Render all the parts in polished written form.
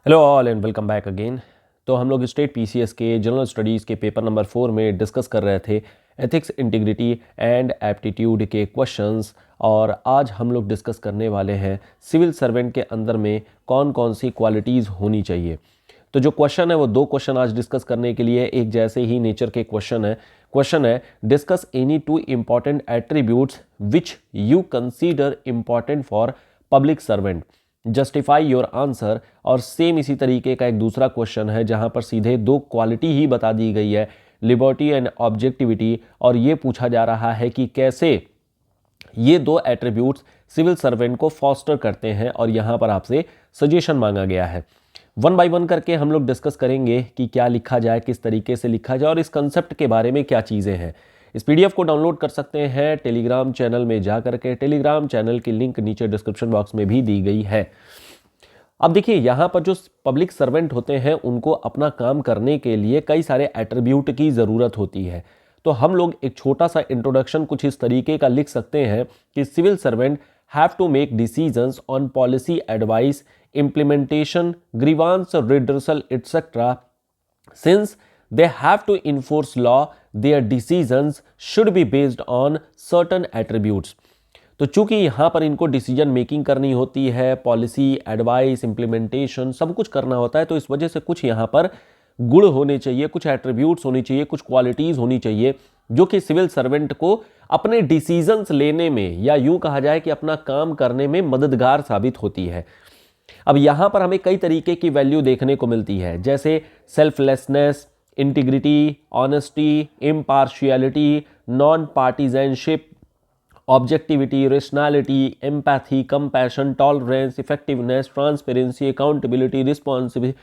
Hello all and welcome back again. तो हम लोग स्टेट पीसीएस के जनरल स्टडीज़ के पेपर नंबर 4 में डिस्कस कर रहे थे एथिक्स, इंटीग्रिटी एंड एप्टीट्यूड के क्वेश्चंस। और आज हम लोग डिस्कस करने वाले हैं सिविल सर्वेंट के अंदर में कौन कौन सी क्वालिटीज़ होनी चाहिए। तो जो क्वेश्चन है वो दो क्वेश्चन आज डिस्कस करने के लिए एक जैसे ही नेचर के क्वेश्चन है discuss any two important attributes which you consider important for public servant, justify your answer. और सेम इसी तरीके का एक दूसरा क्वेश्चन है जहां पर सीधे दो क्वालिटी ही बता दी गई है, लिबर्टी एंड ऑब्जेक्टिविटी, और ये पूछा जा रहा है कि कैसे ये दो एट्रीब्यूट्स सिविल सर्वेंट को फॉस्टर करते हैं, और यहां पर आपसे सजेशन मांगा गया है। वन बाय वन करके हम लोग डिस्कस करेंगे कि क्या लिखा जाए, किस तरीके से लिखा जाए और इस कंसेप्ट के बारे में क्या चीज़ें हैं। इस पीडीएफ को डाउनलोड कर सकते हैं टेलीग्राम चैनल में जा करके। टेलीग्राम चैनल की लिंक नीचे डिस्क्रिप्शन बॉक्स में भी दी गई है। अब देखिए, यहाँ पर जो पब्लिक सर्वेंट होते हैं उनको अपना काम करने के लिए कई सारे एट्रीब्यूट की ज़रूरत होती है। तो हम लोग एक छोटा सा इंट्रोडक्शन कुछ इस तरीके का लिख सकते हैं कि civil servant have to make decisions on policy advice, implementation, grievance redressal, etc. Since they have to enforce law, their decisions should be based on certain attributes. तो चूंकि यहाँ पर इनको डिसीजन मेकिंग करनी होती है, पॉलिसी एडवाइस, इम्प्लीमेंटेशन सब कुछ करना होता है, तो इस वजह से कुछ यहाँ पर गुण होने चाहिए, कुछ एट्रीब्यूट्स होनी चाहिए, कुछ क्वालिटीज़ होनी चाहिए जो कि सिविल सर्वेंट को अपने डिसीजंस लेने में, या यूँ कहा जाए कि अपना काम करने में मददगार साबित होती है। अब यहाँ पर हमें कई तरीके की वैल्यू देखने को मिलती है, जैसे selflessness, integrity, honesty, impartiality, non partisanship, objectivity, rationality, empathy, compassion, tolerance, effectiveness, transparency, accountability, responsibility.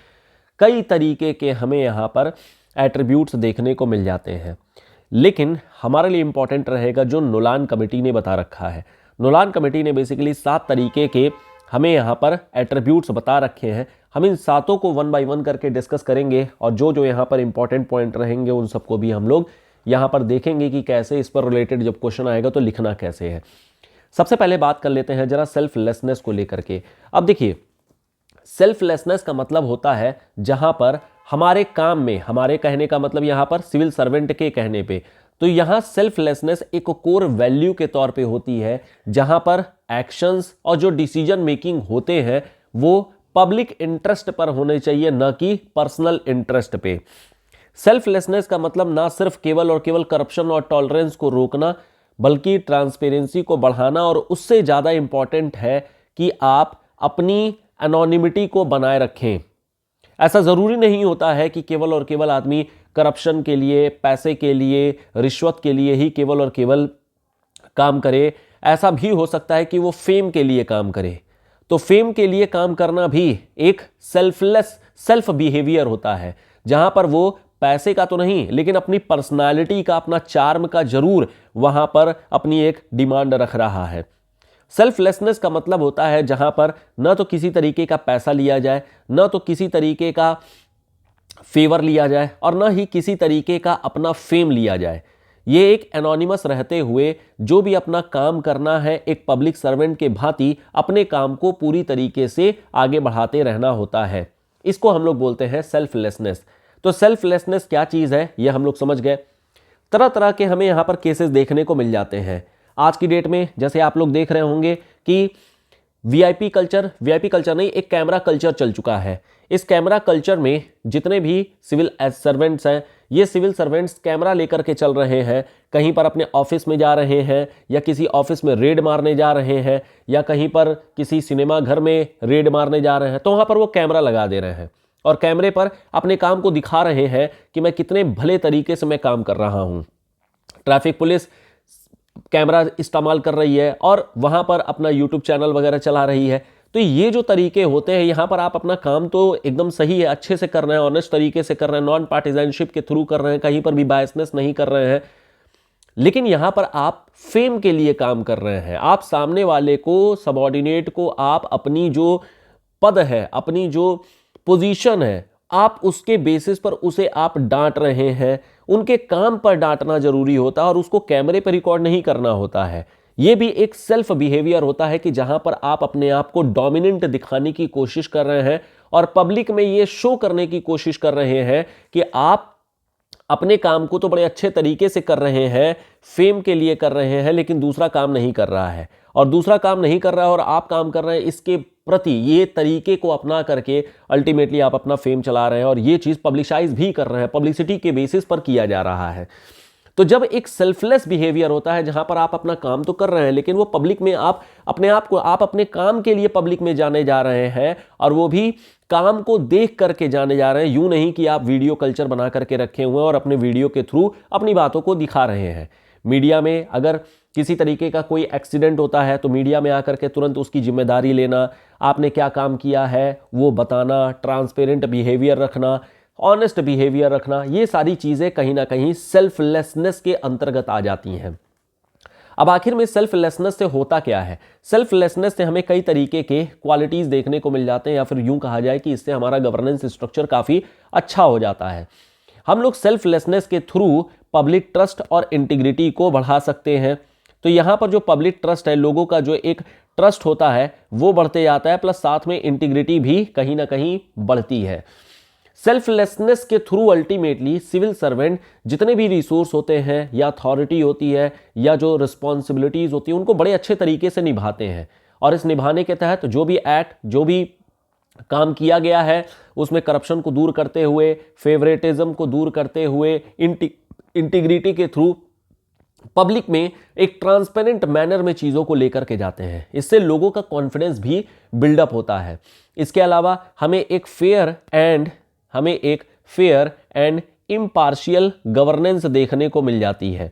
कई तरीके के हमें यहाँ पर एट्रीब्यूट्स देखने को मिल जाते हैं। लेकिन हमारे लिए इंपॉर्टेंट रहेगा जो नोलान कमेटी ने बता रखा है। नोलान कमेटी ने बेसिकली 7 तरीके के हमें यहाँ पर एट्रीब्यूट्स बता रखे हैं। हम इन 7 को वन बाय वन करके डिस्कस करेंगे, और जो जो यहाँ पर इंपॉर्टेंट पॉइंट रहेंगे उन सबको भी हम लोग यहाँ पर देखेंगे कि कैसे इस पर रिलेटेड जब क्वेश्चन आएगा तो लिखना कैसे है। सबसे पहले बात कर लेते हैं जरा सेल्फलेसनेस को लेकर के। अब देखिए, सेल्फलेसनेस का मतलब होता है जहाँ पर हमारे काम में, हमारे कहने का मतलब यहाँ पर सिविल सर्वेंट के कहने पे, तो यहाँ सेल्फलेसनेस एक कोर वैल्यू के तौर पे होती है, जहाँ पर एक्शंस और जो डिसीजन मेकिंग होते हैं वो पब्लिक इंटरेस्ट पर होने चाहिए, न कि पर्सनल इंटरेस्ट पे। सेल्फलेसनेस का मतलब ना सिर्फ केवल और केवल करप्शन और टॉलरेंस को रोकना, बल्कि ट्रांसपेरेंसी को बढ़ाना, और उससे ज़्यादा इंपॉर्टेंट है कि आप अपनी एनोनिमिटी को बनाए रखें। ऐसा ज़रूरी नहीं होता है कि केवल और केवल आदमी करप्शन के लिए, पैसे के लिए, रिश्वत के लिए ही केवल और केवल काम करे। ऐसा भी हो सकता है कि वो फेम के लिए काम करे। तो फेम के लिए काम करना भी एक सेल्फ बिहेवियर होता है, जहां पर वो पैसे का तो नहीं लेकिन अपनी पर्सनालिटी का, अपना चार्म का जरूर वहां पर अपनी एक डिमांड रख रहा है। सेल्फलेसनेस का मतलब होता है जहां पर न तो किसी तरीके का पैसा लिया जाए, न तो किसी तरीके का फेवर लिया जाए, और न ही किसी तरीके का अपना फेम लिया जाए। ये एक एनोनिमस रहते हुए जो भी अपना काम करना है, एक पब्लिक सर्वेंट के भांति अपने काम को पूरी तरीके से आगे बढ़ाते रहना होता है। इसको हम लोग बोलते हैं सेल्फलेसनेस। तो सेल्फलेसनेस क्या चीज़ है ये हम लोग समझ गए। तरह तरह के हमें यहाँ पर केसेस देखने को मिल जाते हैं आज की डेट में। जैसे आप लोग देख रहे होंगे कि वीआईपी कल्चर नहीं, एक कैमरा कल्चर चल चुका है। इस कैमरा कल्चर में जितने भी सिविल सर्वेंट्स हैं, ये सिविल सर्वेंट्स कैमरा लेकर के चल रहे हैं, कहीं पर अपने ऑफिस में जा रहे हैं, या किसी ऑफिस में रेड मारने जा रहे हैं, या कहीं पर किसी सिनेमा घर में रेड मारने जा रहे हैं, तो वहाँ पर वो कैमरा लगा दे रहे हैं और कैमरे पर अपने काम को दिखा रहे हैं कि मैं कितने भले तरीके से मैं काम कर रहा हूँ। ट्रैफिक पुलिस कैमरा इस्तेमाल कर रही है और वहाँ पर अपना यूट्यूब चैनल वगैरह चला रही है। तो ये जो तरीके होते हैं, यहाँ पर आप अपना काम तो एकदम सही है, अच्छे से कर रहे हैं, ऑनेस्ट तरीके से कर रहे हैं, नॉन पार्टिजनशिप के थ्रू कर रहे हैं, कहीं पर भी बायसनेस नहीं कर रहे हैं, लेकिन यहाँ पर आप फेम के लिए काम कर रहे हैं। आप सामने वाले को, सबऑर्डिनेट को, आप अपनी जो पद है, अपनी जो पोजीशन है, आप उसके बेसिस पर उसे आप डांट रहे हैं। उनके काम पर डांटना जरूरी होता है और उसको कैमरे पर रिकॉर्ड नहीं करना होता है। ये भी एक सेल्फ बिहेवियर होता है कि जहां पर आप अपने आप को डोमिनेंट दिखाने की कोशिश कर रहे हैं और पब्लिक में ये शो करने की कोशिश कर रहे हैं कि आप अपने काम को तो बड़े अच्छे तरीके से कर रहे हैं, फेम के लिए कर रहे हैं, लेकिन दूसरा काम नहीं कर रहा है, और दूसरा काम नहीं कर रहा है और आप काम कर रहे हैं, इसके प्रति ये तरीके को अपना करके अल्टीमेटली आप अपना फेम चला रहे हैं और ये चीज़ पब्लिसाइज भी कर रहे हैं, पब्लिसिटी के बेसिस पर किया जा रहा है। तो जब एक सेल्फलेस बिहेवियर होता है जहां पर आप अपना काम तो कर रहे हैं, लेकिन वो पब्लिक में आप अपने काम के लिए पब्लिक में जाने जा रहे हैं, और वो भी काम को देख करके जाने जा रहे हैं, यूं नहीं कि आप वीडियो कल्चर बना करके रखे हुए हैं और अपने वीडियो के थ्रू अपनी बातों को दिखा रहे हैं। मीडिया में अगर किसी तरीके का कोई एक्सीडेंट होता है तो मीडिया में आकर के तुरंत उसकी जिम्मेदारी लेना, आपने क्या काम किया है वो बताना, ट्रांसपेरेंट बिहेवियर रखना, ऑनेस्ट बिहेवियर रखना, ये सारी चीज़ें कहीं ना कहीं सेल्फलेसनेस के अंतर्गत आ जाती हैं। अब आखिर में सेल्फलेसनेस से होता क्या है? सेल्फलेसनेस से हमें कई तरीके के क्वालिटीज़ देखने को मिल जाते हैं, या फिर यूं कहा जाए कि इससे हमारा गवर्नेंस स्ट्रक्चर काफ़ी अच्छा हो जाता है। हम लोग सेल्फलेसनेस के थ्रू पब्लिक ट्रस्ट और इंटीग्रिटी को बढ़ा सकते हैं। तो यहाँ पर जो पब्लिक ट्रस्ट है, लोगों का जो एक ट्रस्ट होता है वो बढ़ते जाता है, प्लस साथ में इंटीग्रिटी भी कहीं ना कहीं बढ़ती है। सेल्फलेसनेस के थ्रू अल्टीमेटली सिविल सर्वेंट जितने भी रिसोर्स होते हैं, या अथॉरिटी होती है, या जो रिस्पॉन्सिबिलिटीज होती है, उनको बड़े अच्छे तरीके से निभाते हैं, और इस निभाने के तहत जो भी एक्ट, जो भी काम किया गया है, उसमें करप्शन को दूर करते हुए, फेवरेटिज्म को दूर करते हुए, इंटीग्रिटी के थ्रू पब्लिक में एक ट्रांसपेरेंट मैनर में चीज़ों को लेकर के जाते हैं। इससे लोगों का कॉन्फिडेंस भी बिल्डअप होता है। इसके अलावा हमें एक फेयर एंड इम्पार्शियल गवर्नेंस देखने को मिल जाती है।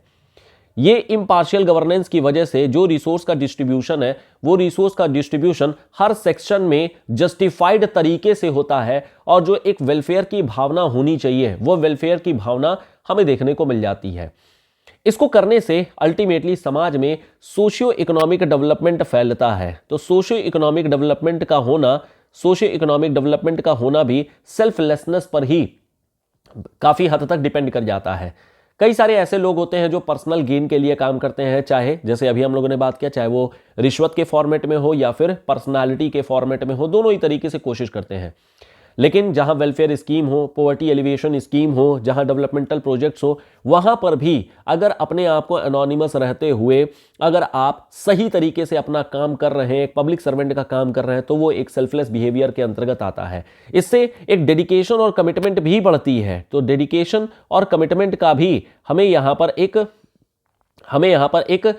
ये इम्पार्शियल गवर्नेंस की वजह से जो रिसोर्स का डिस्ट्रीब्यूशन है, वो रिसोर्स का डिस्ट्रीब्यूशन हर सेक्शन में जस्टिफाइड तरीके से होता है, और जो एक वेलफेयर की भावना होनी चाहिए, वो वेलफेयर की भावना हमें देखने को मिल जाती है। इसको करने से अल्टीमेटली समाज में सोशियो इकोनॉमिक डेवलपमेंट फैलता है। तो सोशियो इकोनॉमिक डेवलपमेंट का होना भी सेल्फलेसनेस पर ही काफ़ी हद तक डिपेंड कर जाता है। कई सारे ऐसे लोग होते हैं जो पर्सनल गेन के लिए काम करते हैं, चाहे जैसे अभी हम लोगों ने बात किया, चाहे वो रिश्वत के फॉर्मेट में हो या फिर पर्सनालिटी के फॉर्मेट में हो, दोनों ही तरीके से कोशिश करते हैं। लेकिन जहां वेलफेयर स्कीम हो, पॉवर्टी एलिवेशन स्कीम हो, जहां डेवलपमेंटल प्रोजेक्ट्स हो, वहां पर भी अगर अपने आप को एनोनिमस रहते हुए अगर आप सही तरीके से अपना काम कर रहे हैं, एक पब्लिक सर्वेंट का काम कर रहे हैं, तो वो एक सेल्फलेस बिहेवियर के अंतर्गत आता है। इससे एक डेडिकेशन और कमिटमेंट भी बढ़ती है। तो डेडिकेशन और कमिटमेंट का भी हमें यहाँ पर एक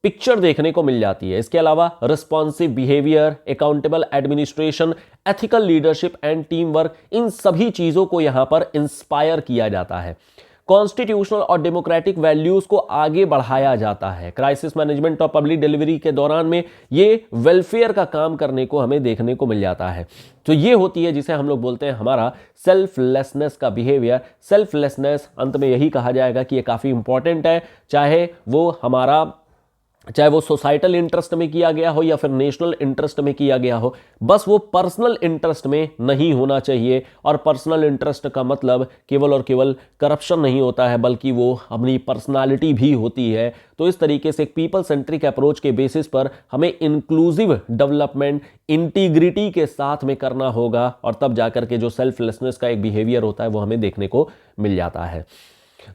पिक्चर देखने को मिल जाती है। इसके अलावा responsive behaviour, accountable administration, ethical leadership and team work, इन सभी चीजों को यहां पर इंस्पायर किया जाता है। कॉन्स्टिट्यूशनल और डेमोक्रेटिक वैल्यूज को आगे बढ़ाया जाता है। क्राइसिस मैनेजमेंट और पब्लिक डिलीवरी के दौरान में ये वेलफेयर का काम करने को हमें देखने को मिल जाता है। तो ये होती है जिसे हम लोग बोलते हैं हमारा सेल्फलेसनेस का बिहेवियर। सेल्फलेसनेस अंत में यही कहा जाएगा कि ये काफी इंपॉर्टेंट है, चाहे वो सोसाइटल इंटरेस्ट में किया गया हो या फिर नेशनल इंटरेस्ट में किया गया हो, बस वो पर्सनल इंटरेस्ट में नहीं होना चाहिए। और पर्सनल इंटरेस्ट का मतलब केवल और केवल करप्शन नहीं होता है, बल्कि वो अपनी पर्सनालिटी भी होती है। तो इस तरीके से एक पीपल सेंट्रिक अप्रोच के बेसिस पर हमें इंक्लूसिव डेवलपमेंट इंटीग्रिटी के साथ में करना होगा, और तब जाकर के जो सेल्फलेसनेस का एक बिहेवियर होता है वो हमें देखने को मिल जाता है।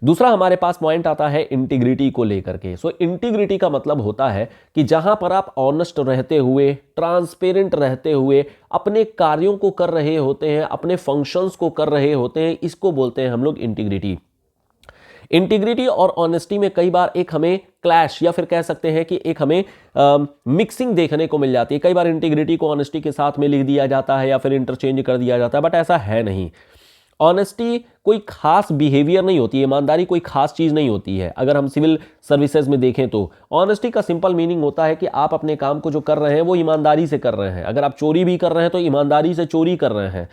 दूसरा हमारे पास पॉइंट आता है इंटीग्रिटी को लेकर के। सो इंटीग्रिटी का मतलब होता है कि जहां पर आप ऑनेस्ट रहते हुए, ट्रांसपेरेंट रहते हुए अपने कार्यों को कर रहे होते हैं, अपने फंक्शंस को कर रहे होते हैं, इसको बोलते हैं हम लोग इंटीग्रिटी। इंटीग्रिटी और ऑनेस्टी में कई बार एक हमें क्लैश, या फिर कह सकते हैं कि एक हमें मिक्सिंग देखने को मिल जाती है। कई बार इंटीग्रिटी को ऑनेस्टी के साथ में लिख दिया जाता है या फिर इंटरचेंज कर दिया जाता है, बट ऐसा है नहीं। ऑनेस्टी कोई खास बिहेवियर नहीं होती है, ईमानदारी कोई खास चीज़ नहीं होती है। अगर हम सिविल सर्विसेज में देखें तो ऑनेस्टी का सिंपल मीनिंग होता है कि आप अपने काम को जो कर रहे हैं वो ईमानदारी से कर रहे हैं। अगर आप चोरी भी कर रहे हैं तो ईमानदारी से चोरी कर रहे हैं।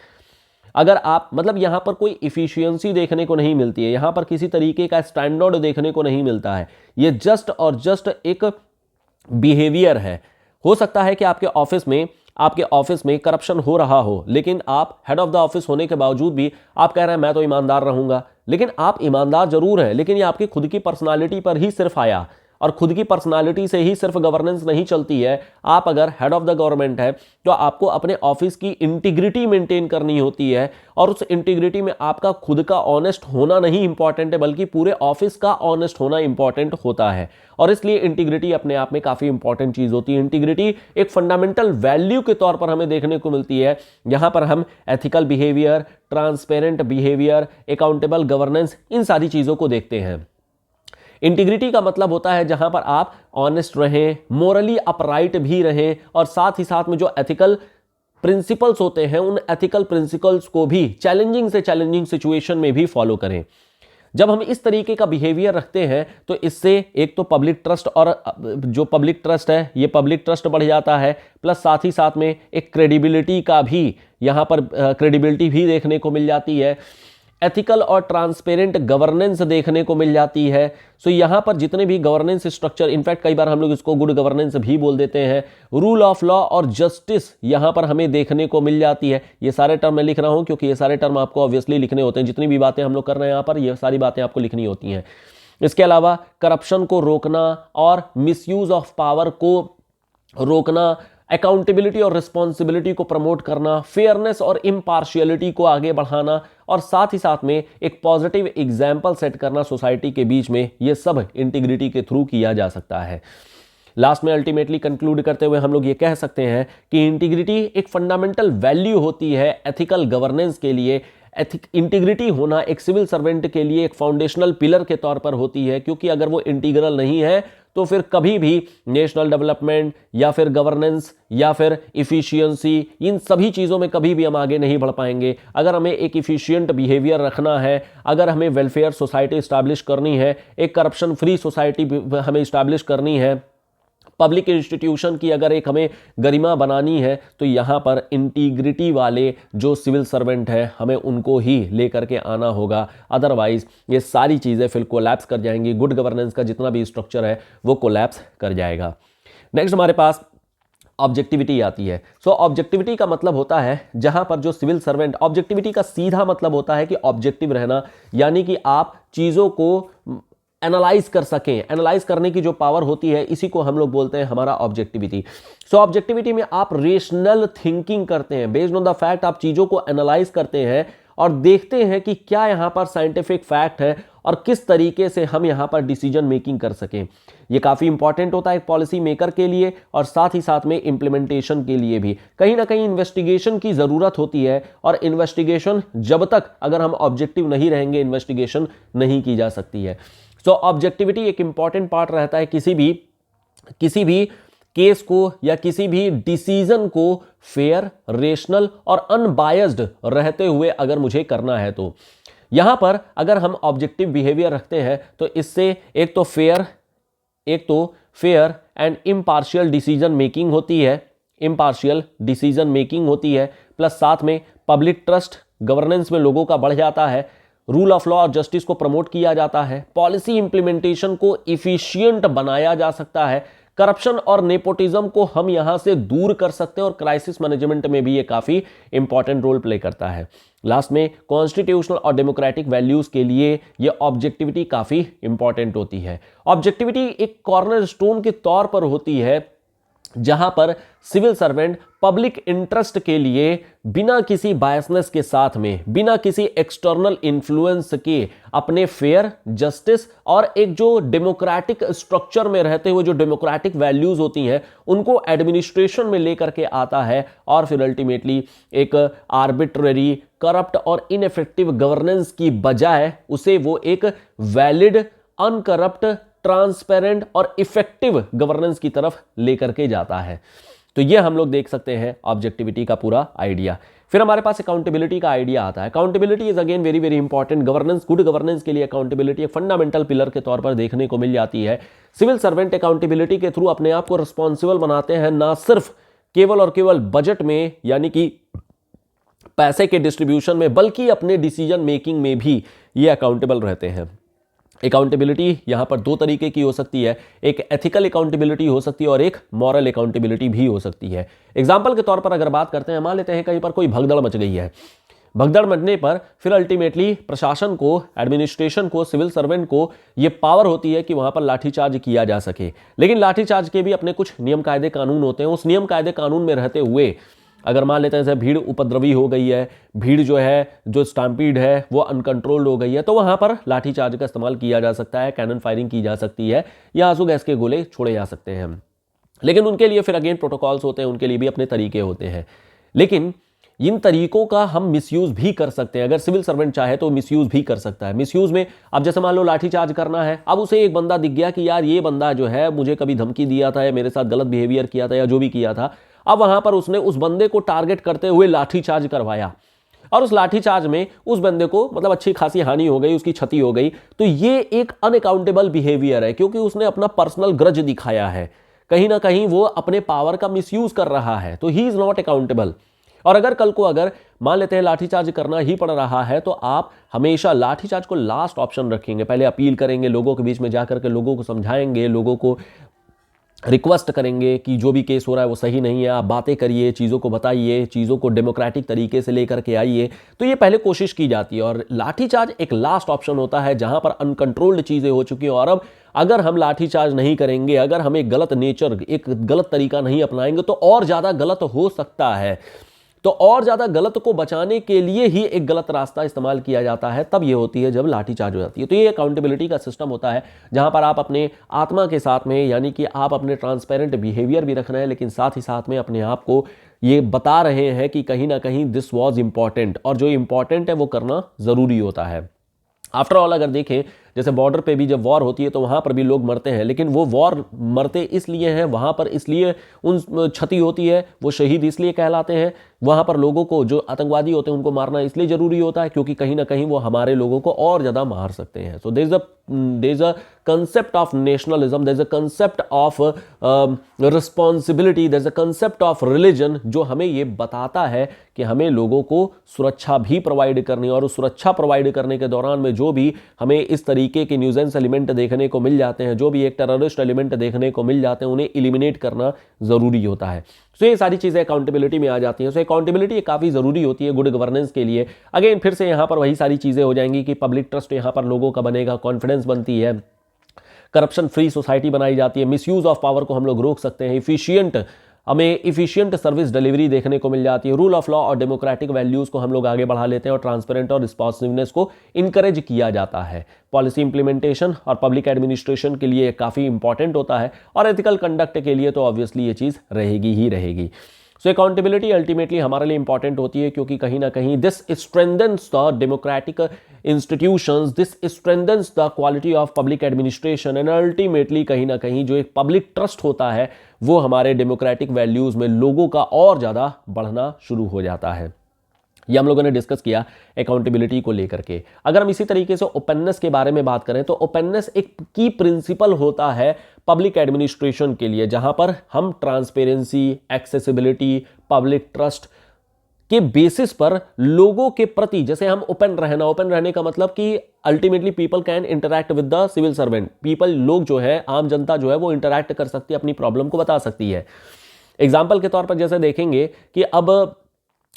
अगर आप यहाँ पर कोई इफिशियंसी देखने को नहीं मिलती है, यहाँ पर किसी तरीके का स्टैंडर्ड देखने को नहीं मिलता है। ये जस्ट और जस्ट एक बिहेवियर है। हो सकता है कि आपके ऑफिस में करप्शन हो रहा हो, लेकिन आप हेड ऑफ द ऑफिस होने के बावजूद भी आप कह रहे हैं मैं तो ईमानदार रहूंगा। लेकिन आप ईमानदार जरूर हैं, लेकिन ये आपकी खुद की पर्सनालिटी पर ही सिर्फ आया। और खुद की पर्सनालिटी से ही सिर्फ गवर्नेंस नहीं चलती है। आप अगर हेड ऑफ द गवर्नमेंट है तो आपको अपने ऑफिस की इंटीग्रिटी मेंटेन करनी होती है, और उस इंटीग्रिटी में आपका खुद का ऑनेस्ट होना नहीं इंपॉर्टेंट है, बल्कि पूरे ऑफिस का ऑनेस्ट होना इंपॉर्टेंट होता है। और इसलिए इंटीग्रिटी अपने आप में काफी इंपॉर्टेंट चीज होती है। इंटीग्रिटी एक फंडामेंटल वैल्यू के तौर पर हमें देखने को मिलती है। यहां पर हम ethical behaviour, transparent behaviour, accountable governance, इन सारी चीजों को देखते हैं। इंटीग्रिटी का मतलब होता है जहां पर आप ऑनेस्ट रहें, मोरली अपराइट भी रहें, और साथ ही साथ में जो एथिकल प्रिंसिपल्स होते हैं उन एथिकल प्रिंसिपल्स को भी चैलेंजिंग से चैलेंजिंग सिचुएशन में भी फॉलो करें। जब हम इस तरीके का बिहेवियर रखते हैं तो इससे एक तो पब्लिक ट्रस्ट, और जो पब्लिक ट्रस्ट है ये पब्लिक ट्रस्ट बढ़ जाता है, प्लस साथ ही साथ में एक क्रेडिबिलिटी का भी यहां पर क्रेडिबिलिटी भी देखने को मिल जाती है। एथिकल और ट्रांसपेरेंट गवर्नेंस देखने को मिल जाती है। सो यहां पर जितने भी गवर्नेंस स्ट्रक्चर, इनफैक्ट कई बार हम लोग इसको गुड गवर्नेंस भी बोल देते हैं, रूल ऑफ लॉ और जस्टिस यहां पर हमें देखने को मिल जाती है। ये सारे टर्म मैं लिख रहा हूं क्योंकि ये सारे टर्म आपको ऑब्वियसली लिखने होते हैं। जितनी भी बातें हम लोग कर रहे हैं यहां पर, ये सारी बातें आपको लिखनी होती हैं। इसके अलावा करप्शन को रोकना और मिसयूज ऑफ पावर को रोकना, अकाउंटेबिलिटी और रिस्पॉन्सिबिलिटी को प्रमोट करना, फेयरनेस और इम्पार्शियलिटी को आगे बढ़ाना, और साथ ही साथ में एक पॉजिटिव एग्जाम्पल सेट करना सोसाइटी के बीच में, ये सब इंटीग्रिटी के थ्रू किया जा सकता है। लास्ट में अल्टीमेटली कंक्लूड करते हुए हम लोग ये कह सकते हैं कि इंटीग्रिटी एक फंडामेंटल वैल्यू होती है एथिकल गवर्नेंस के लिए। इंटीग्रिटी होना एक सिविल सर्वेंट के लिए एक फाउंडेशनल पिलर के तौर पर होती है, क्योंकि अगर वो इंटीग्रल नहीं है तो फिर कभी भी नेशनल डेवलपमेंट या फिर गवर्नेंस या फिर इफिशियंसी, इन सभी चीज़ों में कभी भी हम आगे नहीं बढ़ पाएंगे। अगर हमें एक इफिशियंट बिहेवियर रखना है, अगर हमें वेलफेयर सोसाइटी इस्टेब्लिश करनी है, एक करप्शन फ्री सोसाइटी हमें इस्टेब्लिश करनी है, पब्लिक इंस्टीट्यूशन की अगर एक हमें गरिमा बनानी है, तो यहाँ पर इंटीग्रिटी वाले जो सिविल सर्वेंट हैं हमें उनको ही लेकर के आना होगा। अदरवाइज ये सारी चीज़ें फिर कोलैप्स कर जाएंगी। गुड गवर्नेंस का जितना भी स्ट्रक्चर है वो कोलैप्स कर जाएगा। नेक्स्ट हमारे पास ऑब्जेक्टिविटी आती है। सो ऑब्जेक्टिविटी का मतलब होता है जहां पर जो सिविल सर्वेंट, ऑब्जेक्टिविटी का सीधा मतलब होता है कि ऑब्जेक्टिव रहना, यानी कि आप चीज़ों को एनालाइज कर सकें। एनालाइज करने की जो पावर होती है इसी को हम लोग बोलते हैं हमारा ऑब्जेक्टिविटी। सो ऑब्जेक्टिविटी में आप रेशनल थिंकिंग करते हैं, बेस्ड ऑन द फैक्ट आप चीज़ों को एनालाइज करते हैं और देखते हैं कि क्या यहाँ पर साइंटिफिक फैक्ट है और किस तरीके से हम यहाँ पर डिसीजन मेकिंग कर सकें। ये काफ़ी इंपॉर्टेंट होता है एक पॉलिसी मेकर के लिए, और साथ ही साथ में इम्प्लीमेंटेशन के लिए भी। कहीं ना कहीं इन्वेस्टिगेशन की ज़रूरत होती है, और इन्वेस्टिगेशन जब तक अगर हम ऑब्जेक्टिव नहीं रहेंगे इन्वेस्टिगेशन नहीं की जा सकती है। सो ऑब्जेक्टिविटी एक इंपॉर्टेंट पार्ट रहता है किसी भी केस को या किसी भी डिसीजन को फेयर, रेशनल और अनबायस्ड रहते हुए अगर मुझे करना है तो। यहां पर अगर हम ऑब्जेक्टिव बिहेवियर रखते हैं तो इससे एक तो fair and impartial decision making होती है, प्लस साथ में पब्लिक ट्रस्ट गवर्नेंस में लोगों का बढ़ जाता है, रूल ऑफ लॉ और जस्टिस को प्रमोट किया जाता है, पॉलिसी इंप्लीमेंटेशन को इफिशिएंट बनाया जा सकता है, करप्शन और नेपोटिज्म को हम यहां से दूर कर सकते हैं, और क्राइसिस मैनेजमेंट में भी ये काफी इंपॉर्टेंट रोल प्ले करता है। लास्ट में कॉन्स्टिट्यूशनल और डेमोक्रेटिक वैल्यूज के लिए ये ऑब्जेक्टिविटी काफी इंपॉर्टेंट होती है। ऑब्जेक्टिविटी एक कॉर्नर स्टोन के तौर पर होती है जहां पर सिविल सर्वेंट पब्लिक इंटरेस्ट के लिए बिना किसी बायसनेस के साथ में, बिना किसी एक्सटर्नल इन्फ्लुएंस के अपने फेयर, जस्टिस और एक जो डेमोक्रेटिक स्ट्रक्चर में रहते हुए जो डेमोक्रेटिक वैल्यूज होती हैं उनको एडमिनिस्ट्रेशन में लेकर के आता है, और फिर अल्टीमेटली एक आर्बिट्ररी, करप्ट और इनइफेक्टिव गवर्नेंस की बजाय उसे वो एक वैलिड, अनकरप्ट, ट्रांसपेरेंट और इफेक्टिव गवर्नेंस की तरफ लेकर के जाता है। तो ये हम लोग देख सकते हैं ऑब्जेक्टिविटी का पूरा आइडिया। फिर हमारे पास अकाउंटेबिलिटी का आइडिया आता है। Accountability is again very very important. Good governance के लिए अकाउंटेबिलिटी एक फंडामेंटल पिलर के तौर पर देखने को मिल जाती है। सिविल सर्वेंट अकाउंटेबिलिटी के थ्रू अपने आप को रिस्पॉन्सिबल बनाते हैं, ना सिर्फ केवल और केवल बजट में यानी कि पैसे के डिस्ट्रीब्यूशन में, बल्कि अपने डिसीजन मेकिंग में भी ये अकाउंटेबल रहते हैं। अकाउंटेबिलिटी यहां पर दो तरीके की हो सकती है, एक एथिकल अकाउंटेबिलिटी हो सकती है और एक मॉरल अकाउंटेबिलिटी भी हो सकती है। एग्जांपल के तौर पर अगर बात करते हैं, मान लेते हैं कहीं पर कोई भगदड़ मच गई है, भगदड़ मचने पर फिर अल्टीमेटली प्रशासन को, एडमिनिस्ट्रेशन को, सिविल सर्वेंट को ये पावर होती है कि वहां पर लाठीचार्ज किया जा सके। लेकिन लाठीचार्ज के भी अपने कुछ नियम कायदे कानून होते हैं। उस नियम कायदे कानून में रहते हुए अगर मान लेते हैं जैसे भीड़ उपद्रवी हो गई है, भीड़ जो है, जो स्टैम्पीड है वो अनकंट्रोल्ड हो गई है, तो वहां पर लाठीचार्ज का इस्तेमाल किया जा सकता है, कैनन फायरिंग की जा सकती है या आंसू गैस के गोले छोड़े जा सकते हैं। लेकिन उनके लिए फिर अगेन प्रोटोकॉल्स होते हैं, उनके लिए भी अपने तरीके होते हैं। लेकिन इन तरीकों का हम मिसयूज भी कर सकते हैं। अगर सिविल सर्वेंट चाहे तो मिसयूज भी कर सकता है। मिसयूज में अब जैसे मान लो लाठीचार्ज करना है, अब उसे एक बंदा दिख गया कि यार ये बंदा जो है मुझे कभी धमकी दिया था या मेरे साथ गलत बिहेवियर किया था या जो भी किया था, अब वहां पर उसने उस बंदे को टारगेट करते हुए लाठीचार्ज करवाया और उस लाठीचार्ज में उस बंदे को मतलब अच्छी खासी हानि हो गई, उसकी क्षति हो गई, तो ये एक अनअकाउंटेबल बिहेवियर है क्योंकि उसने अपना पर्सनल ग्रज दिखाया है। कहीं ना कहीं वो अपने पावर का मिसयूज कर रहा है, तो ही इज नॉट अकाउंटेबल। और अगर कल को अगर मान लेते हैं लाठीचार्ज करना ही पड़ रहा है तो आप हमेशा लाठीचार्ज को लास्ट ऑप्शन रखेंगे। पहले अपील करेंगे, लोगों के बीच में जाकर के लोगों को समझाएंगे, लोगों को रिक्वेस्ट करेंगे कि जो भी केस हो रहा है वो सही नहीं है, आप बातें करिए, चीज़ों को बताइए, चीज़ों को डेमोक्रेटिक तरीके से लेकर के आइए। तो ये पहले कोशिश की जाती है और लाठीचार्ज एक लास्ट ऑप्शन होता है जहां पर अनकंट्रोल्ड चीज़ें हो चुकी हैं। और अब अगर हम लाठीचार्ज नहीं करेंगे, अगर हम एक गलत नेचर, एक गलत तरीका नहीं अपनाएंगे तो और ज़्यादा गलत हो सकता है। तो और ज्यादा गलत को बचाने के लिए ही एक गलत रास्ता इस्तेमाल किया जाता है, तब ये होती है जब लाठीचार्ज हो जाती है। तो ये अकाउंटेबिलिटी का सिस्टम होता है जहां पर आप अपने आत्मा के साथ में, यानी कि आप अपने ट्रांसपेरेंट बिहेवियर भी रख रहे हैं, लेकिन साथ ही साथ में अपने आप को ये बता रहे हैं कि कहीं ना कहीं दिस वॉज इंपॉर्टेंट, और जो इंपॉर्टेंट है वो करना जरूरी होता है। आफ्टर ऑल अगर देखें, जैसे बॉर्डर पे भी जब वॉर होती है तो वहां पर भी लोग मरते हैं, लेकिन वो वॉर मरते इसलिए हैं, वहां पर इसलिए उन क्षति होती है, वो शहीद इसलिए कहलाते हैं। वहां पर लोगों को, जो आतंकवादी होते हैं उनको मारना इसलिए जरूरी होता है क्योंकि कहीं ना कहीं वो हमारे लोगों को और ज्यादा मार सकते हैं। So there is a concept of nationalism, there is a concept of responsibility, there is a concept of religion, जो हमें ये बताता है कि हमें लोगों को सुरक्षा भी प्रोवाइड करनी है, और उस सुरक्षा प्रोवाइड करने के दौरान में जो भी हमें इस तरीके के न्यूजेंस एलिमेंट देखने को मिल जाते हैं, जो भी एक टेररिस्ट एलिमेंट देखने को मिल जाते हैं, उन्हें एलिमिनेट करना जरूरी होता है। सो ये सारी चीजें अकाउंटेबिलिटी में आ जाती हैं। सो अकाउंटेबिलिटी काफी जरूरी होती है गुड गवर्नेंस के लिए। अगेन फिर से यहां पर वही सारी चीजें हो जाएंगी कि पब्लिक ट्रस्ट यहां पर लोगों का बनेगा, कॉन्फिडेंस बनती है, करप्शन फ्री सोसाइटी बनाई जाती है, मिसयूज ऑफ पावर को हम लोग रोक सकते हैं, हमें इफिशिएंट सर्विस डिलीवरी देखने को मिल जाती है, रूल ऑफ लॉ और डेमोक्रेटिक वैल्यूज को हम लोग आगे बढ़ा लेते हैं, और ट्रांसपेरेंट और रिस्पॉन्सिवनेस को इनकरेज किया जाता है। पॉलिसी इंप्लीमेंटेशन और पब्लिक एडमिनिस्ट्रेशन के लिए काफ़ी इंपॉर्टेंट होता है, और एथिकल कंडक्ट के लिए तो ऑब्वियसली ये चीज़ रहेगी ही रहेगी। सो अकाउंटेबिलिटी अल्टीमेटली हमारे लिए इंपॉर्टेंट होती है क्योंकि कहीं ना कहीं this strengthens the democratic institutions, this strengthens the quality of public administration, and ultimately कहीं ना कहीं जो एक पब्लिक ट्रस्ट होता है वो हमारे डेमोक्रेटिक वैल्यूज में लोगों का और ज़्यादा बढ़ना शुरू हो जाता है। ये हम लोगों ने डिस्कस किया अकाउंटेबिलिटी को लेकर के। अगर हम इसी तरीके से ओपननेस के बारे में बात करें तो ओपननेस एक की प्रिंसिपल होता है पब्लिक एडमिनिस्ट्रेशन के लिए, जहां पर हम ट्रांसपेरेंसी, एक्सेसिबिलिटी, पब्लिक ट्रस्ट के बेसिस पर लोगों के प्रति, जैसे हम ओपन रहने का मतलब कि ultimately people can interact with the civil servant, people, लोग जो है, आम जनता जो है वो इंटरैक्ट कर सकती है, अपनी प्रॉब्लम को बता सकती है। एग्जाम्पल के तौर पर जैसे देखेंगे कि अब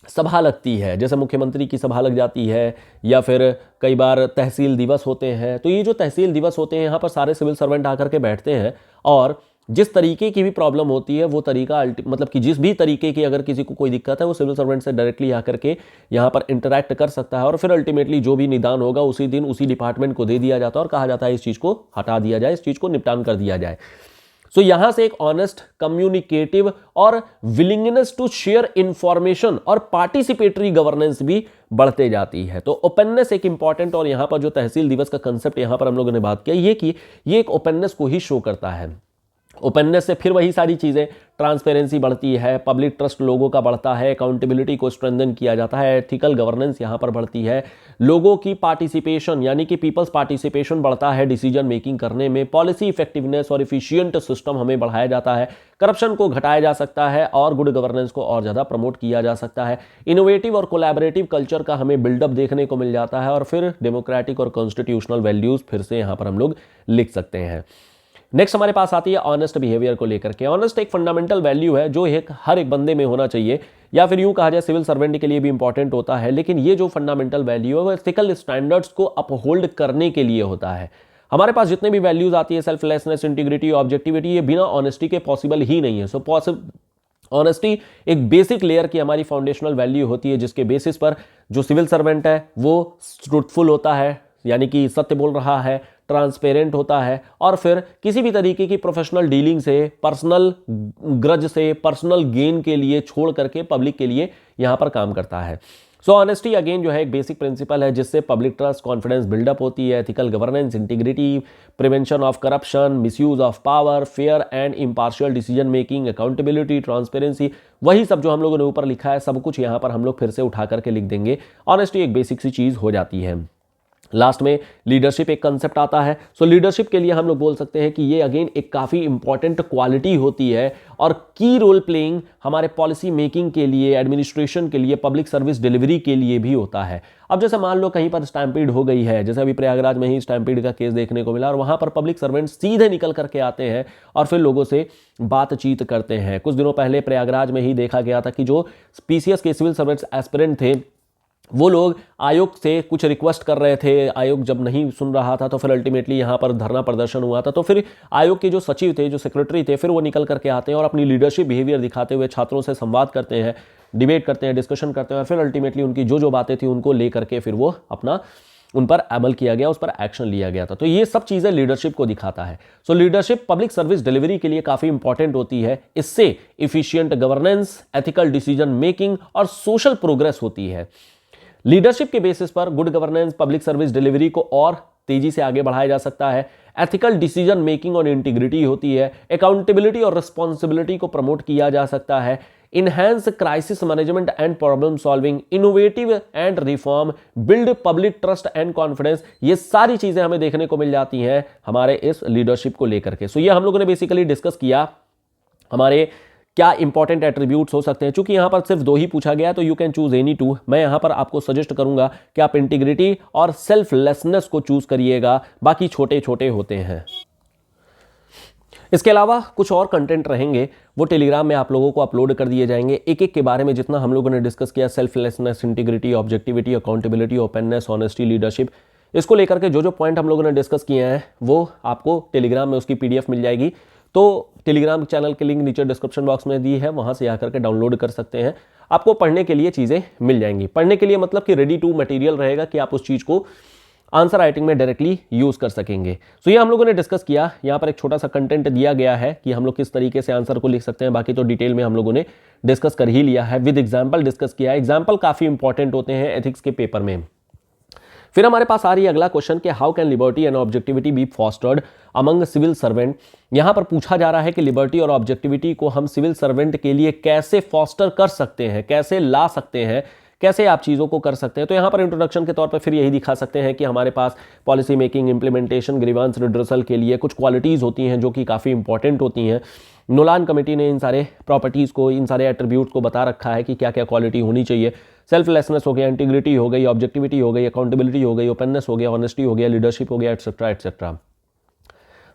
सभा लगती है, जैसे मुख्यमंत्री की सभा लग जाती है, या फिर कई बार तहसील दिवस होते हैं, तो ये जो तहसील दिवस होते हैं यहाँ पर सारे सिविल सर्वेंट आकर के बैठते हैं, और जिस तरीके की भी प्रॉब्लम होती है वो तरीका मतलब कि जिस भी तरीके की अगर किसी को कोई दिक्कत है वो सिविल सर्वेंट से डायरेक्टली आकर के यहाँ पर इंटरैक्ट कर सकता है, और फिर अल्टीमेटली जो भी निदान होगा उसी दिन उसी डिपार्टमेंट को दे दिया जाता है और कहा जाता है इस चीज़ को हटा दिया जाए, इस चीज़ को निपटान कर दिया जाए। सो यहां से एक ऑनेस्ट, कम्युनिकेटिव और विलिंगनेस टू शेयर इंफॉर्मेशन और पार्टिसिपेटरी गवर्नेंस भी बढ़ते जाती है। तो ओपननेस एक इंपॉर्टेंट, और यहां पर जो तहसील दिवस का कंसेप्ट यहां पर हम लोगों ने बात किया, ये कि ये एक ओपननेस को ही शो करता है। ओपननेस से फिर वही सारी चीज़ें, ट्रांसपेरेंसी बढ़ती है, पब्लिक ट्रस्ट लोगों का बढ़ता है, अकाउंटेबिलिटी को स्ट्रेंथन किया जाता है, एथिकल गवर्नेंस यहाँ पर बढ़ती है, लोगों की पार्टिसिपेशन यानी कि पीपल्स पार्टिसिपेशन बढ़ता है डिसीजन मेकिंग करने में, पॉलिसी इफेक्टिवनेस और इफिशिएंट सिस्टम हमें बढ़ाया जाता है, करप्शन को घटाया जा सकता है और गुड गवर्नेंस को और ज़्यादा प्रमोट किया जा सकता है, इनोवेटिव और कोलैबोरेटिव कल्चर का हमें बिल्डअप देखने को मिल जाता है, और फिर डेमोक्रेटिक और कॉन्स्टिट्यूशनल वैल्यूज़ फिर से यहाँ पर हम लोग लिख सकते हैं। नेक्स्ट हमारे पास आती है ऑनेस्ट बिहेवियर को लेकर के। ऑनेस्ट एक फंडामेंटल वैल्यू है जो हर एक बंदे में होना चाहिए, या फिर यूं कहा जाए सिविल सर्वेंट के लिए भी इंपॉर्टेंट होता है। लेकिन ये जो फंडामेंटल वैल्यू है वो एथिकल स्टैंडर्ड्स को अपहोल्ड करने के लिए होता है। हमारे पास जितने भी वैल्यूज आती है, सेल्फलेसनेस, इंटीग्रिटी, ऑब्जेक्टिविटी, ये बिना ऑनेस्टी के पॉसिबल ही नहीं है। सो ऑनेस्टी एक बेसिक लेयर की हमारी फाउंडेशनल वैल्यू होती है, जिसके बेसिस पर जो सिविल सर्वेंट है वो ट्रूथफुल होता है, यानी कि सत्य बोल रहा है, ट्रांसपेरेंट होता है, और फिर किसी भी तरीके की प्रोफेशनल डीलिंग से, पर्सनल ग्रज से, पर्सनल गेन के लिए छोड़ करके पब्लिक के लिए यहां पर काम करता है। सो ऑनेस्टी अगेन जो है एक बेसिक प्रिंसिपल है जिससे पब्लिक ट्रस्ट, कॉन्फिडेंस बिल्डअप होती है। Ethical governance, integrity, prevention of corruption, misuse of power, fair and impartial decision making, accountability, transparency, वही सब जो हम लोगों ने ऊपर लिखा है सब कुछ यहां पर हम लोग फिर से उठा करके लिख देंगे। ऑनेस्टी एक बेसिक सी चीज हो जाती है। लास्ट में लीडरशिप एक कंसेप्ट आता है। सो लीडरशिप के लिए हम लोग बोल सकते हैं कि ये अगेन एक काफ़ी इंपॉर्टेंट क्वालिटी होती है और की रोल प्लेइंग हमारे पॉलिसी मेकिंग के लिए, एडमिनिस्ट्रेशन के लिए, पब्लिक सर्विस डिलीवरी के लिए भी होता है। अब जैसे मान लो कहीं पर स्टैम्पीड हो गई है, जैसे अभी प्रयागराज में ही स्टैम्पीड का केस देखने को मिला, और वहां पर पब्लिक सर्वेंट सीधे निकल करके आते हैं और फिर लोगों से बातचीत करते हैं। कुछ दिनों पहले प्रयागराज में ही देखा गया था कि जो पीसीएस के सिविल सर्वेंट्स एस्पिरेंट थे वो लोग आयोग से कुछ रिक्वेस्ट कर रहे थे। आयोग जब नहीं सुन रहा था तो फिर अल्टीमेटली यहाँ पर धरना प्रदर्शन हुआ था। तो फिर आयोग के जो सचिव थे, जो सेक्रेटरी थे, फिर वो निकल करके आते हैं और अपनी लीडरशिप बिहेवियर दिखाते हुए छात्रों से संवाद करते हैं, डिबेट करते हैं, डिस्कशन करते हैं, और फिर अल्टीमेटली उनकी जो बातें थी उनको लेकर के फिर वो अपना उन पर अमल किया गया, उस पर एक्शन लिया गया था। तो ये सब चीजें लीडरशिप को दिखाता है। सो लीडरशिप पब्लिक सर्विस डिलीवरी के लिए काफी इंपॉर्टेंट होती है। इससे efficient governance, ethical decision making और सोशल प्रोग्रेस होती है। लीडरशिप के बेसिस पर good governance, public service delivery को और तेजी से आगे बढ़ाया जा सकता है। एथिकल डिसीजन मेकिंग और इंटीग्रिटी होती है। अकाउंटेबिलिटी और रिस्पॉन्सिबिलिटी को प्रमोट किया जा सकता है। Enhance crisis management and problem solving, innovative and reform, build public trust and confidence, ये सारी चीजें हमें देखने को मिल जाती हैं हमारे इस लीडरशिप को लेकर के। सो ये हम लोगों ने बेसिकली डिस्कस किया हमारे क्या इंपॉर्टेंट एट्रीब्यूट्स हो सकते हैं। चूंकि यहां पर सिर्फ 2 ही पूछा गया तो यू कैन चूज एनी 2। मैं यहां पर आपको सजेस्ट करूंगा कि आप इंटीग्रिटी और सेल्फलेसनेस को चूज करिएगा, बाकी छोटे छोटे होते हैं। इसके अलावा कुछ और कंटेंट रहेंगे, वो टेलीग्राम में आप लोगों को अपलोड कर दिए जाएंगे। एक एक के बारे में जितना हम लोगों ने डिस्कस किया, selflessness, integrity, objectivity, accountability, openness, honesty, leadership, इसको लेकर के जो पॉइंट हम लोगों ने डिस्कस किए हैं वो आपको टेलीग्राम में उसकी PDF मिल जाएगी। तो टेलीग्राम चैनल की लिंक नीचे डिस्क्रिप्शन बॉक्स में दी है, वहां से आकर के डाउनलोड कर सकते हैं। आपको पढ़ने के लिए चीज़ें मिल जाएंगी। पढ़ने के लिए मतलब कि रेडी टू मटेरियल रहेगा कि आप उस चीज़ को आंसर राइटिंग में डायरेक्टली यूज कर सकेंगे। सो ये हम लोगों ने डिस्कस किया। यहाँ पर एक छोटा सा कंटेंट दिया गया है कि हम लोग किस तरीके से आंसर को लिख सकते हैं, बाकी तो डिटेल में हम लोगों ने डिस्कस कर ही लिया है, विद एग्जाम्पल डिस्कस किया है। एग्जाम्पल काफी इंपॉर्टेंट होते हैं एथिक्स के पेपर में। फिर हमारे पास आ रही है अगला क्वेश्चन कि how can liberty and objectivity be fostered among civil servant. यहां पर पूछा जा रहा है कि लिबर्टी और ऑब्जेक्टिविटी को हम सिविल सर्वेंट के लिए कैसे फॉस्टर कर सकते हैं, कैसे ला सकते हैं, कैसे आप चीज़ों को कर सकते हैं। तो यहाँ पर इंट्रोडक्शन के तौर पर फिर यही दिखा सकते हैं कि हमारे पास policy making, implementation, grievance redressal के लिए कुछ क्वालिटीज़ होती हैं जो कि काफ़ी इंपॉर्टेंट होती हैं। नोलान कमेटी ने इन सारे प्रॉपर्टीज़ को, इन सारे एट्रीब्यूट्स को बता रखा है कि क्या क्या क्वालिटी होनी चाहिए। सेल्फलेसनेस हो गया, इंटीग्रिटी हो गई, ऑब्जेक्टिविटी हो गई, अकाउंटेबिलिटी हो गई, ओपननेस हो गया, ऑनेस्टी हो गया, लीडरशिप हो गया, एटसेट्रा एटसेट्रा।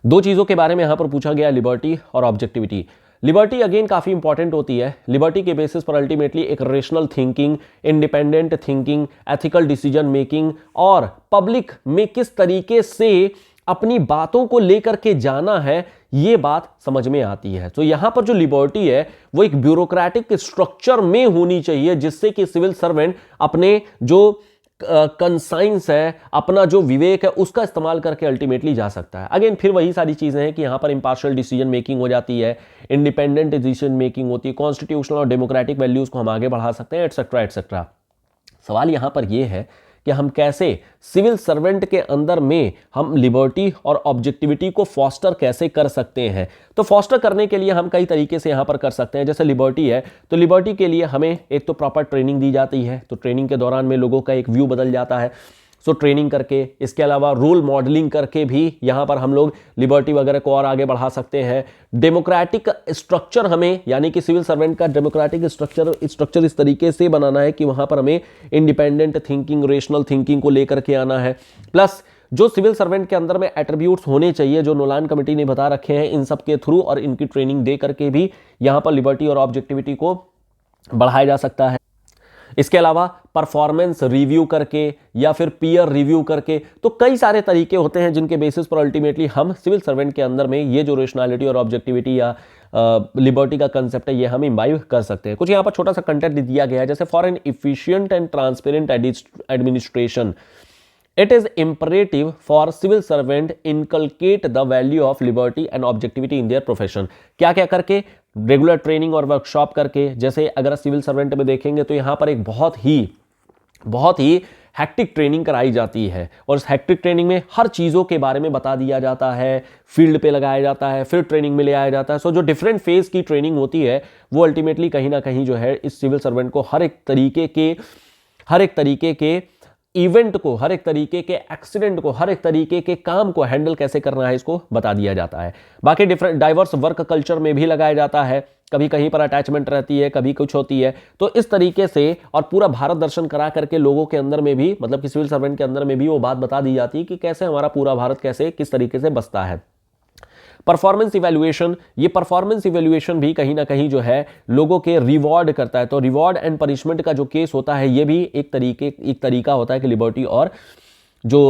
2 चीज़ों के बारे में यहाँ पर पूछा गया, लिबर्टी और ऑब्जेक्टिविटी। लिबर्टी अगेन काफ़ी इंपॉर्टेंट होती है। लिबर्टी के बेसिस पर अल्टीमेटली एक rational thinking, independent thinking, ethical decision making और पब्लिक में किस तरीके से अपनी बातों को लेकर के जाना है, ये बात समझ में आती है। तो यहां पर जो लिबर्टी है वो एक ब्यूरोक्रेटिक स्ट्रक्चर में होनी चाहिए, जिससे कि सिविल सर्वेंट अपने जो कंसाइंस है, अपना जो विवेक है, उसका इस्तेमाल करके अल्टीमेटली जा सकता है। अगेन फिर वही सारी चीजें हैं कि यहां पर इंपार्शियल डिसीजन मेकिंग हो जाती है, इंडिपेंडेंट डिसीजन मेकिंग होती है, कॉन्स्टिट्यूशनल और डेमोक्रेटिक वैल्यूज को हम आगे बढ़ा सकते हैं, एटसेट्रा एटसेट्रा। सवाल यहां पर यह है कि हम कैसे सिविल सर्वेंट के अंदर में हम लिबर्टी और ऑब्जेक्टिविटी को फॉस्टर कैसे कर सकते हैं। तो फॉस्टर करने के लिए हम कई तरीके से यहां पर कर सकते हैं। जैसे लिबर्टी है तो लिबर्टी के लिए हमें एक तो प्रॉपर ट्रेनिंग दी जाती है, तो ट्रेनिंग के दौरान में लोगों का एक व्यू बदल जाता है। सो ट्रेनिंग करके, इसके अलावा रोल मॉडलिंग करके भी यहाँ पर हम लोग लिबर्टी वगैरह को और आगे बढ़ा सकते हैं। डेमोक्रेटिक स्ट्रक्चर हमें, यानी कि सिविल सर्वेंट का डेमोक्रेटिक स्ट्रक्चर इस तरीके से बनाना है कि वहाँ पर हमें इंडिपेंडेंट थिंकिंग, रेशनल थिंकिंग को लेकर के आना है। प्लस जो सिविल सर्वेंट के अंदर में एट्रीब्यूट्स होने चाहिए जो नोलान कमेटी ने बता रखे हैं, इन सब के थ्रू और इनकी ट्रेनिंग दे करके भी यहां पर लिबर्टी और ऑब्जेक्टिविटी को बढ़ाया जा सकता है। इसके अलावा परफॉर्मेंस रिव्यू करके या फिर पीयर रिव्यू करके, तो कई सारे तरीके होते हैं जिनके बेसिस पर अल्टीमेटली हम सिविल सर्वेंट के अंदर में ये जो रेशनैलिटी और ऑब्जेक्टिविटी या लिबर्टी का कंसेप्ट है ये हम इम्बाइव कर सकते हैं। कुछ यहाँ पर छोटा सा कंटेंट दिया गया है, जैसे for an efficient and transparent administration it is imperative for civil servant inculcate the value of liberty and objectivity in their profession। क्या क्या करके, रेगुलर ट्रेनिंग और वर्कशॉप करके। जैसे अगर सिविल सर्वेंट में देखेंगे तो यहां पर एक बहुत ही हैक्टिक ट्रेनिंग कराई जाती है और इस हैक्टिक ट्रेनिंग में हर चीज़ों के बारे में बता दिया जाता है, फील्ड पे लगाया जाता है, फिर ट्रेनिंग में ले आया जाता है। सो जो डिफरेंट फेज की ट्रेनिंग होती है वो अल्टीमेटली कहीं ना कहीं जो है इस सिविल सर्वेंट को हर एक तरीके के इवेंट को, हर एक तरीके के एक्सीडेंट को, हर एक तरीके के काम को हैंडल कैसे करना है इसको बता दिया जाता है। बाकी डिफरेंट डाइवर्स वर्क कल्चर में भी लगाया जाता है, कभी कहीं पर अटैचमेंट रहती है, कभी कुछ होती है। तो इस तरीके से और पूरा भारत दर्शन करा करके लोगों के अंदर में भी, मतलब कि सिविल सर्वेंट के अंदर में भी वो बात बता दी जाती है कि कैसे हमारा पूरा भारत कैसे किस तरीके से बसता है। परफॉर्मेंस इवैल्यूएशन, ये परफॉर्मेंस इवैल्यूएशन भी कहीं ना कहीं जो है लोगों के रिवॉर्ड करता है। तो रिवॉर्ड एंड पनिशमेंट का जो केस होता है ये भी एक तरीका होता है कि लिबर्टी और जो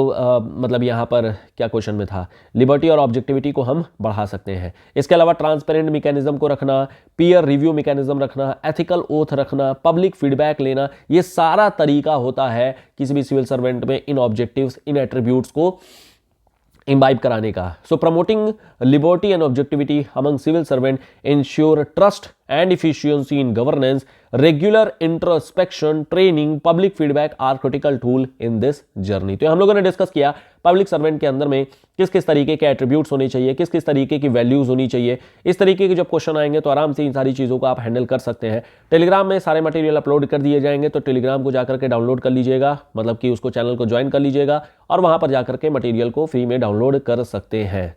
मतलब यहाँ पर क्या क्वेश्चन में था, लिबर्टी और ऑब्जेक्टिविटी को हम बढ़ा सकते हैं। इसके अलावा ट्रांसपेरेंट मैकेनिज्म को रखना, पीयर रिव्यू मैकेनिज्म रखना, एथिकल ओथ रखना, पब्लिक फीडबैक लेना, ये सारा तरीका होता है किसी भी सिविल सर्वेंट में इन ऑब्जेक्टिव्स, इन एट्रीब्यूट्स को इम्बाइब कराने का। So promoting liberty and objectivity among civil servant ensure trust and efficiency in governance, regular introspection, training, public feedback are critical tool in this journey. तो हम लोगों ने डिस्कस किया पब्लिक सर्वेंट के अंदर में किस किस तरीके के एट्रीब्यूट्स होने चाहिए, किस किस तरीके की वैल्यूज होनी चाहिए। इस तरीके के जब क्वेश्चन आएंगे तो आराम से इन सारी चीज़ों को आप हैंडल कर सकते हैं। टेलीग्राम में सारे मटेरियल अपलोड कर दिए जाएंगे, तो टेलीग्राम को जाकर के डाउनलोड कर लीजिएगा, मतलब कि उसको चैनल को ज्वाइन कर लीजिएगा और वहां पर जाकर के मटेरियल को फ्री में डाउनलोड कर सकते हैं।